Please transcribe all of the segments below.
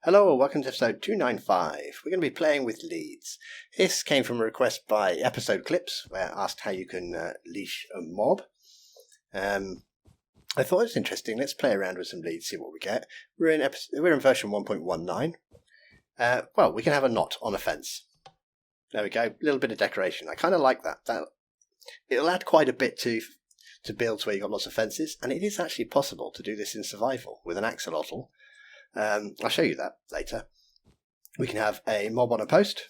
Hello, welcome to episode 295. We're going to be playing with leads. This came from a request by Episode Clips, where I asked how you can leash a mob. I thought it was interesting. Let's play around with some leads, see what we get. We're in version 1.19. Well, we can have a knot on a fence. There we go. A little bit of decoration. I kind of like that. It'll add quite a bit to builds where you've got lots of fences, and it is actually possible to do this in survival with an axolotl. I'll show you that later. We can have a mob on a post.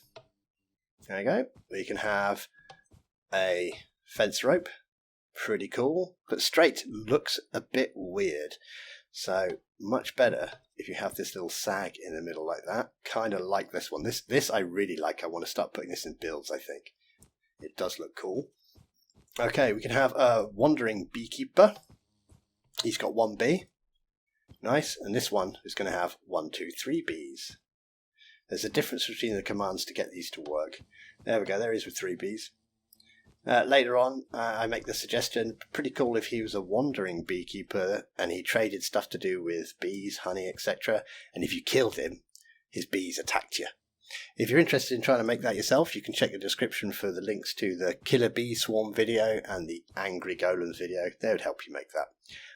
There we go. We can have a fence rope. Pretty cool. But straight looks a bit weird. So much better if you have this little sag in the middle like that. Kind of like this one. This I really like. I want to start putting this in builds, I think. It does look cool. Okay, we can have a wandering beekeeper. He's got 1 bee. Nice, and this one is going to have 1, 2, 3 bees. There's a difference between the commands to get these to work. There we go, there he is with 3 bees. Later on, I make the suggestion, pretty cool if he was a wandering beekeeper and he traded stuff to do with bees, honey, etc. And if you killed him, his bees attacked you. If you're interested in trying to make that yourself, you can check the description for the links to the Killer Bee Swarm video and the Angry Golems video. They would help you make that.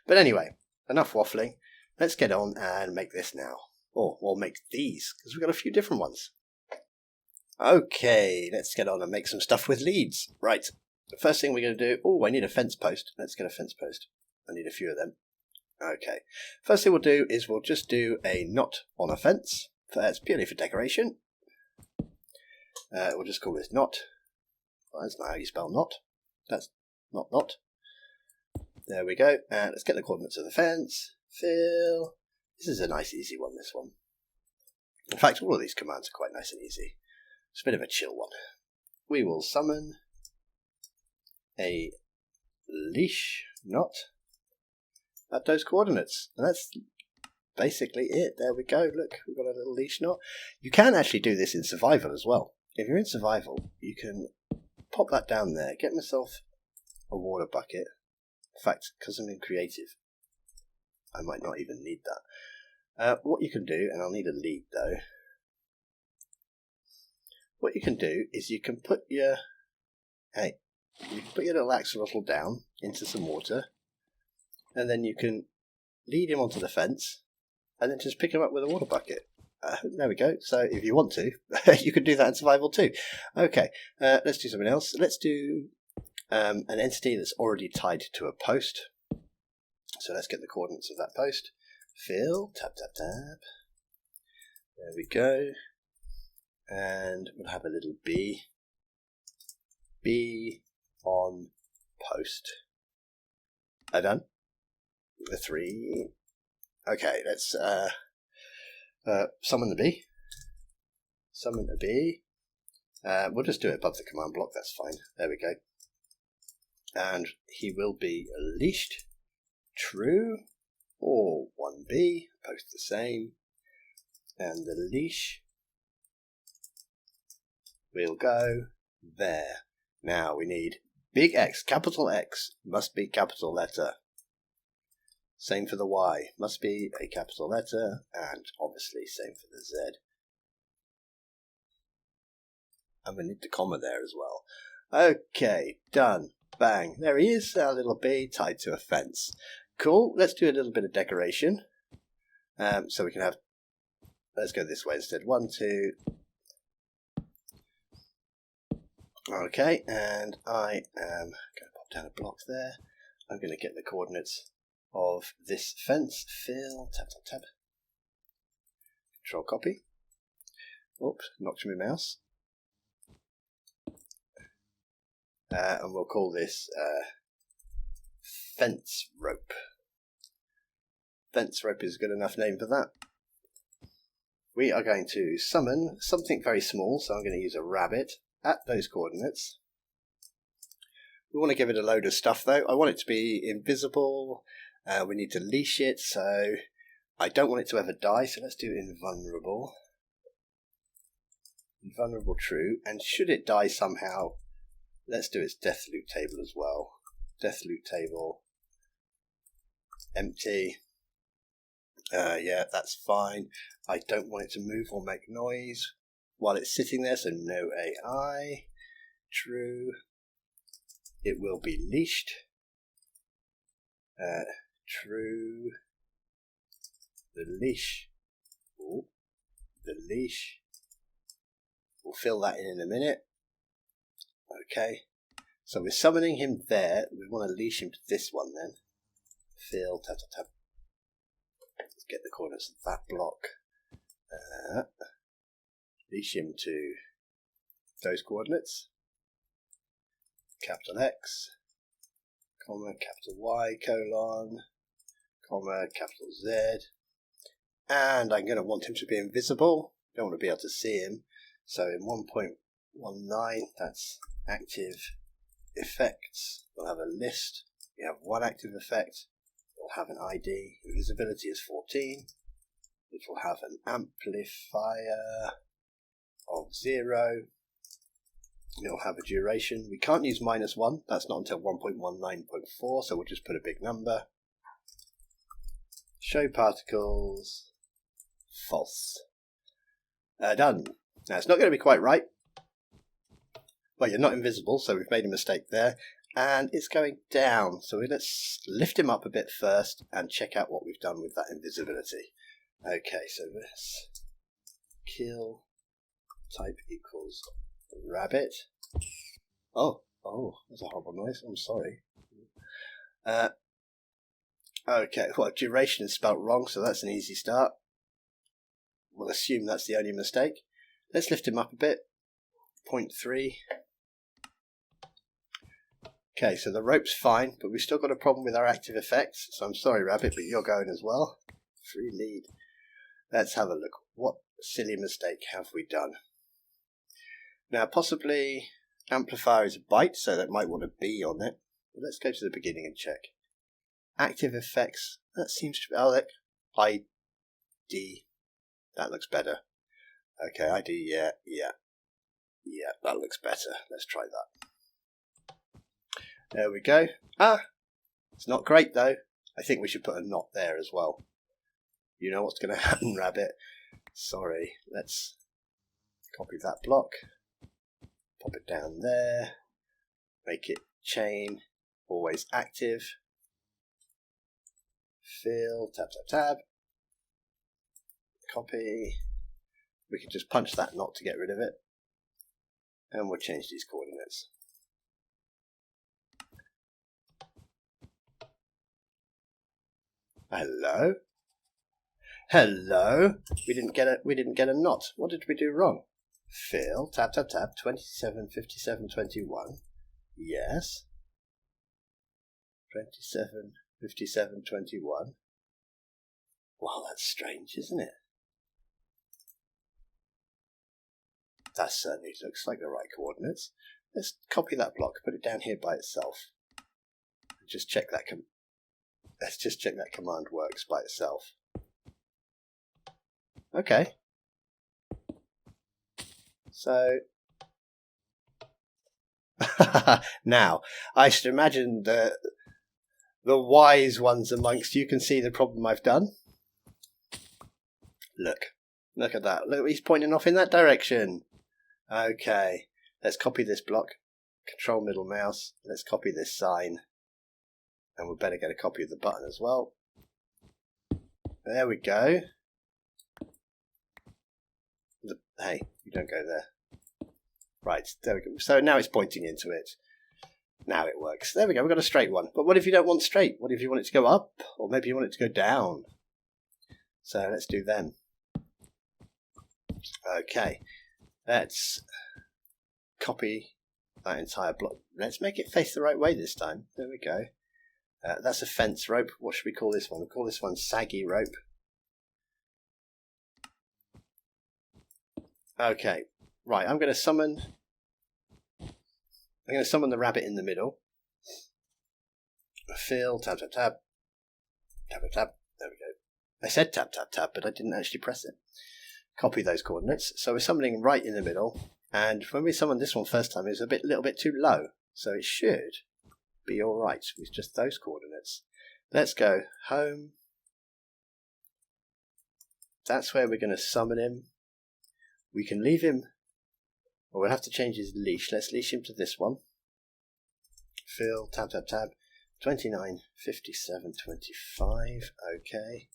But anyway, enough waffling. Let's get on and make this now. Or we'll make these, because we've got a few different ones. Okay, let's get on and make some stuff with leads. Right, the first thing we're going to do... Oh, I need a fence post. Let's get a fence post. I need a few of them. Okay, first thing we'll do is we'll just do a knot on a fence. That's purely for decoration. We'll just call this knot. Well, that's not how you spell knot. That's not knot. There we go. And let's get the coordinates of the fence. Fill. This is a nice easy one, this one. In fact, all of these commands are quite nice and easy. It's a bit of a chill one. We will summon a leash knot at those coordinates. And that's basically it. There we go. Look, we've got a little leash knot. You can actually do this in survival as well. If you're in survival, you can pop that down there, get myself a water bucket. In fact, because I'm in creative, I might not even need that. What you can do, and I'll need a lead though. What you can do is you can put your little axolotl down into some water, and then you can lead him onto the fence, and then just pick him up with a water bucket. There we go. So if you want to, you could do that in survival too. Okay, let's do something else. Let's do an entity that's already tied to a post. So let's get the coordinates of that post. Fill, tab, tab, tab. There we go. And we'll have a little bee. Bee on post. Done? The 3. Okay, let's summon the bee. Summon a bee. We'll just do it above the command block, that's fine. There we go. And he will be leashed. True, or 1b, post the same, and the leash will go there. Now we need big X, capital X, must be capital letter. Same for the Y, must be a capital letter, and obviously same for the Z. And we need the comma there as well. Okay, done. Bang. There he is, our little bee tied to a fence. Cool. Let's do a little bit of decoration. So we can have... Let's go this way instead. 1, 2... Okay, and I am going to pop down a block there. I'm going to get the coordinates of this fence. Fill, tab, tab, tab. Control copy. Oops, knocked my mouse. And we'll call this fence rope. Fence rope is a good enough name for that. We are going to summon something very small, so I'm going to use a rabbit at those coordinates. We want to give it a load of stuff though. I want it to be invisible. We need to leash it, so I don't want it to ever die, so let's do invulnerable. Invulnerable true, and should it die somehow, let's do its death loot table as well. Death loot table, empty, Yeah, that's fine. I don't want it to move or make noise while it's sitting there, so no AI. True. It will be leashed. True. The leash. Ooh, the leash. We'll fill that in a minute. Okay. So we're summoning him there. We want to leash him to this one then. Fill, tap, tap, tap. Let's get the coordinates of that block. Leash him to those coordinates. Capital X, comma, capital Y, colon, comma, capital Z. And I'm going to want him to be invisible. Don't want to be able to see him. So in 1.19, that's active effects. We'll have a list. We have one active effect. We'll have an ID. Invisibility is 14. It will have an amplifier of 0. It'll have a duration. We can't use -1. That's not until 1.19.4, so we'll just put a big number. Show particles. False. Done. Now it's not going to be quite right. Well, you're not invisible, so we've made a mistake there. And it's going down. So let's lift him up a bit first and check out what we've done with that invisibility. Okay, so this kill type equals rabbit. Oh, that's a horrible noise. I'm sorry. Okay, well, duration is spelt wrong, so that's an easy start. We'll assume that's the only mistake. Let's lift him up a bit. 0.3. Okay, so the rope's fine, but we've still got a problem with our active effects. So I'm sorry, Rabbit, but you're going as well. Free lead. Let's have a look. What silly mistake have we done? Now, possibly amplifier is a byte, so that might want a B on it. But let's go to the beginning and check. Active effects. That seems to be... Oh, look. ID. That looks better. Okay, ID, yeah, that looks better. Let's try that. There we go. It's not great though. I think we should put a knot there as well. You know what's going to happen, Rabbit. Sorry. Let's copy that block. Pop it down there. Make it chain. Always active. Fill. Tab, tab, tab. Copy. We can just punch that knot to get rid of it. And we'll change these coordinates. Hello? Hello? We didn't get a knot. What did we do wrong? Fill, tab, tab, tab, 27, 57, 21. Yes. 27, 57, 21. Wow, that's strange, isn't it? That certainly looks like the right coordinates. Let's copy that block, put it down here by itself. Just check that Let's just check that command works by itself. Okay. So now I should imagine the wise ones amongst you can see the problem I've done. Look at that. Look, he's pointing off in that direction. Okay, let's copy this block. Control middle mouse. Let's copy this sign. And we better get a copy of the button as well. There we go. Hey, you don't go there. Right, there we go. So now it's pointing into it. Now it works. There we go, we've got a straight one. But what if you don't want straight? What if you want it to go up? Or maybe you want it to go down? So let's do them. Okay, let's copy that entire block. Let's make it face the right way this time. There we go. That's a fence rope. What should we call this one? We'll call this one saggy rope. Okay, right. I'm going to summon the rabbit in the middle. Fill, tab, tab, tab, tab, tab, tab. There we go. I said tab, tab, tab, but I didn't actually press it. Copy those coordinates. So we're summoning right in the middle. And when we summoned this one first time, it was a little bit too low. So it should be all right with just those coordinates. Let's go home. that's where we're going to summon him. We can leave him, or we'll have to change his leash. Let's leash him to this one. Fill, tab, 29, 57, 25, okay.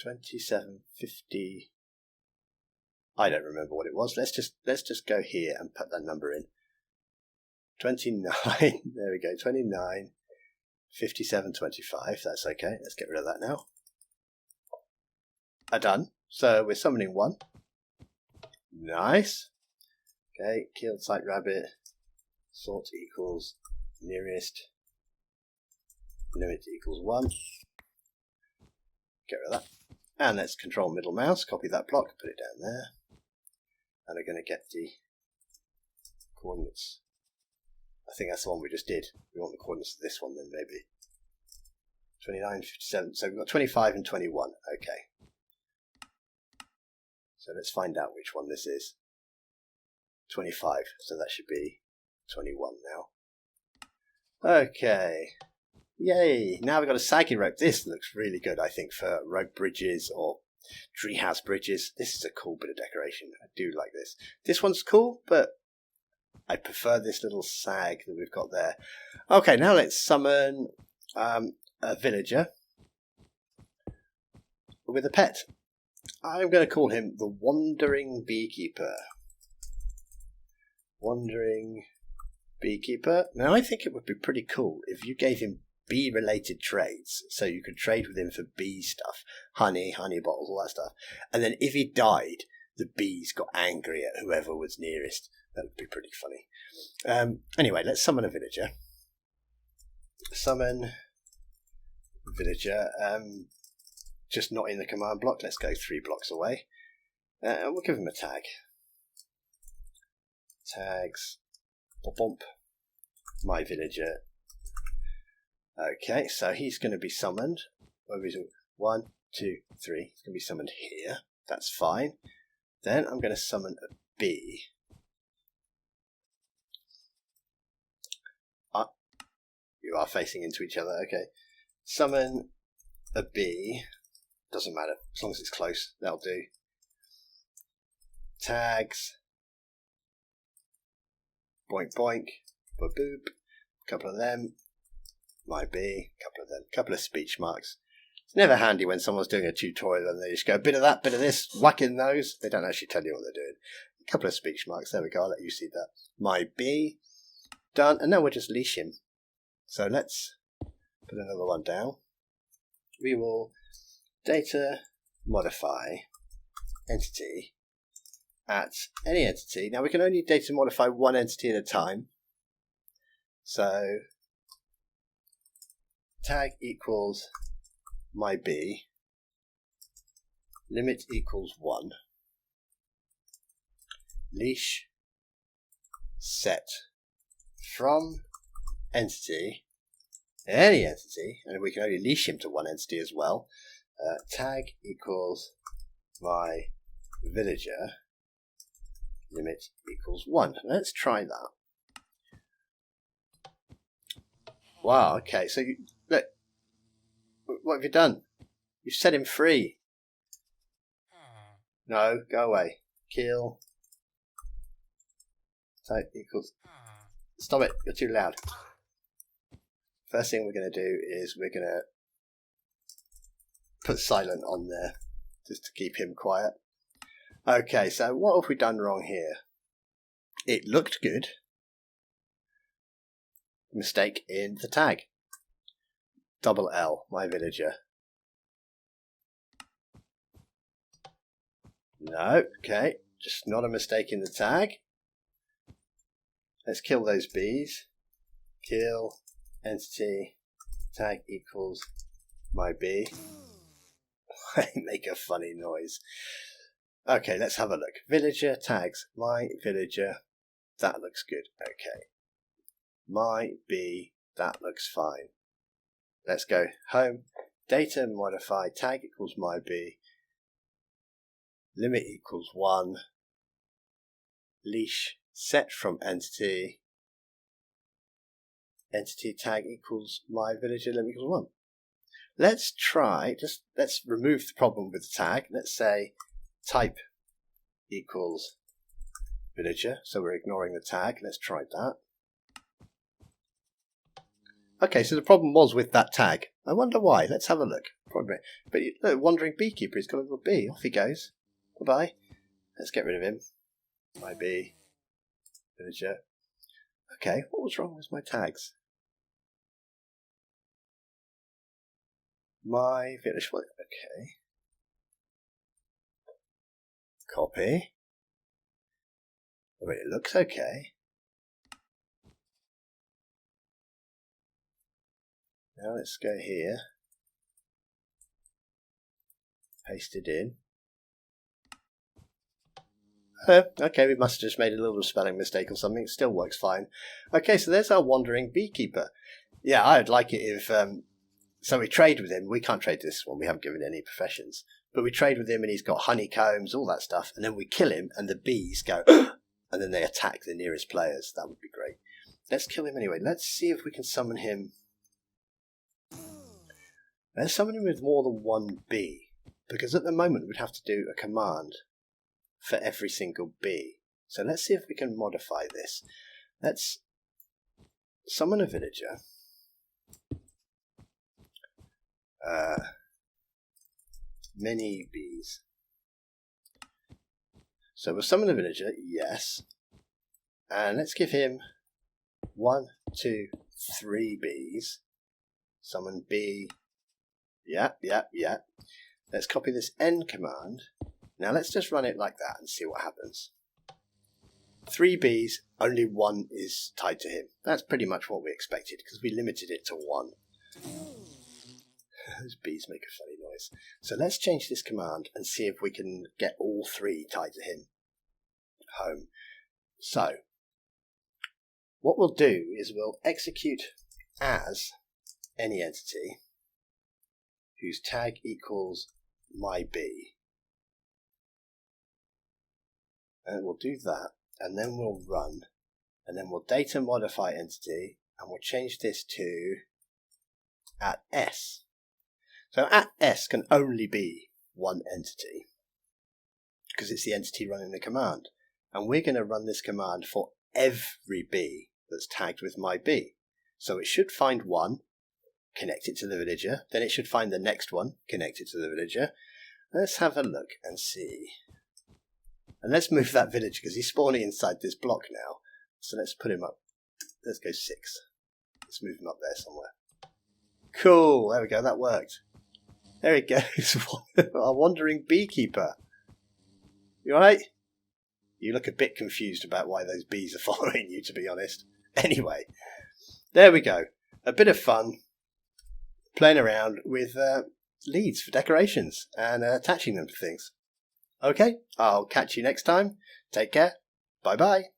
27, 50, I don't remember what it was. Let's just go here and put that number in. 29, there we go, 29, 57, 25, that's okay. Let's get rid of that now. Done. So we're summoning one. Nice. Okay, killed sight rabbit. Sort equals nearest. Limit equals 1. Get rid of that. And let's control middle mouse, copy that block, put it down there. And we're going to get the coordinates. I think that's the one we just did. We want the coordinates of this one then, maybe. 29, 57. So we've got 25 and 21. Okay. So let's find out which one this is. 25. So that should be 21 now. Okay. Yay. Now we've got a saggy rope. This looks really good, I think, for rope bridges or treehouse bridges. This is a cool bit of decoration. I do like this. This one's cool, but I prefer this little sag that we've got there. Okay, now let's summon a villager with a pet. I'm going to call him the Wandering Beekeeper. Wandering Beekeeper. Now I think it would be pretty cool if you gave him bee-related trades, so you could trade with him for bee stuff, honey bottles, all that stuff. And then if he died, the bees got angry at whoever was nearest. That would be pretty funny. Anyway, let's summon a villager. Summon villager. Just not in the command block. Let's go 3 blocks away. We'll give him a tag. Tags. Bump. My villager. Okay, so he's going to be summoned. 1, 2, 3. He's going to be summoned here. That's fine. Then I'm going to summon a bee. You are facing into each other. Okay. Summon a bee. Doesn't matter. As long as it's close. That'll do. Tags. Boink boink. Boop boop. Couple of them. My bee. Couple of them. Couple of speech marks. It's never handy when someone's doing a tutorial and they just go, bit of that, bit of this, whacking those. They don't actually tell you what they're doing. A couple of speech marks. There we go. I'll let you see that. My bee. Done. And now we'll just leash him. So let's put another one down. We will data modify entity at any entity. Now we can only data modify one entity at a time. So tag equals my bee, limit equals 1, leash set from entity, any entity, and we can only leash him to one entity as well. Tag equals my villager, limit equals 1. Let's try that. Wow, okay, so you, look, what have you done? You've set him free. No, go away. Kill. Type equals. Stop it, you're too loud. First thing we're going to do is we're going to put silent on there just to keep him quiet. Okay, so what have we done wrong here? It looked good. Mistake in the tag. Double L, my villager. No, okay, just not a mistake in the tag. Let's kill those bees. Kill entity tag equals my bee. Make a funny noise. Okay, let's have a look. Villager tags my villager. That looks good. Okay. My bee. That looks fine. Let's go home. Data modify tag equals my bee. Limit equals 1. Leash set from entity. Entity tag equals my villager limit equals 1. let's try, let's remove the problem with the tag. Let's say type equals villager. So we're ignoring the tag. Let's try that. Okay, so the problem was with that tag. I wonder why. Let's have a look. Probably. But look, wandering beekeeper, he's got a little bee. Off he goes. Bye-bye. Let's get rid of him. My bee. Villager. Okay, what was wrong with my tags? My village. Okay. Copy. Oh, wait, it looks okay. Now let's go here. Paste it in. Okay, we must have just made a little spelling mistake or something. It still works fine. Okay, so there's our wandering beekeeper. Yeah, I'd like it if... so we trade with him. We can't trade this one. We haven't given any professions. But we trade with him and he's got honeycombs, all that stuff. And then we kill him and the bees go... and then they attack the nearest players. That would be great. Let's kill him anyway. Let's see if we can summon him. Let's summon him with more than one bee. Because at the moment we'd have to do a command for every single bee. So let's see if we can modify this. Let's summon a villager. Many bees. So we'll summon a villager, yes. And let's give him 1, 2, 3 bees. Summon bee. Yeah. Let's copy this end command. Now let's just run it like that and see what happens. 3 bees, only 1 is tied to him. That's pretty much what we expected because we limited it to 1. Those bees make a funny noise. So let's change this command and see if we can get all 3 tied to him. Home. So what we'll do is we'll execute as any entity whose tag equals my bee. And we'll do that, and then we'll run, and then we'll data modify entity, and we'll change this to @s. So @s can only be one entity, because it's the entity running the command. And we're going to run this command for every bee that's tagged with my bee. So it should find one, connect it to the villager, then it should find the next one, connect it to the villager. Let's have a look and see. And let's move that villager because he's spawning inside this block now. So let's put him up. Let's go 6. Let's move him up there somewhere. Cool, there we go, that worked. There he goes, our wandering beekeeper. You alright? You look a bit confused about why those bees are following you, to be honest. Anyway, there we go. A bit of fun playing around with leads for decorations and attaching them to things. Okay, I'll catch you next time. Take care. Bye-bye.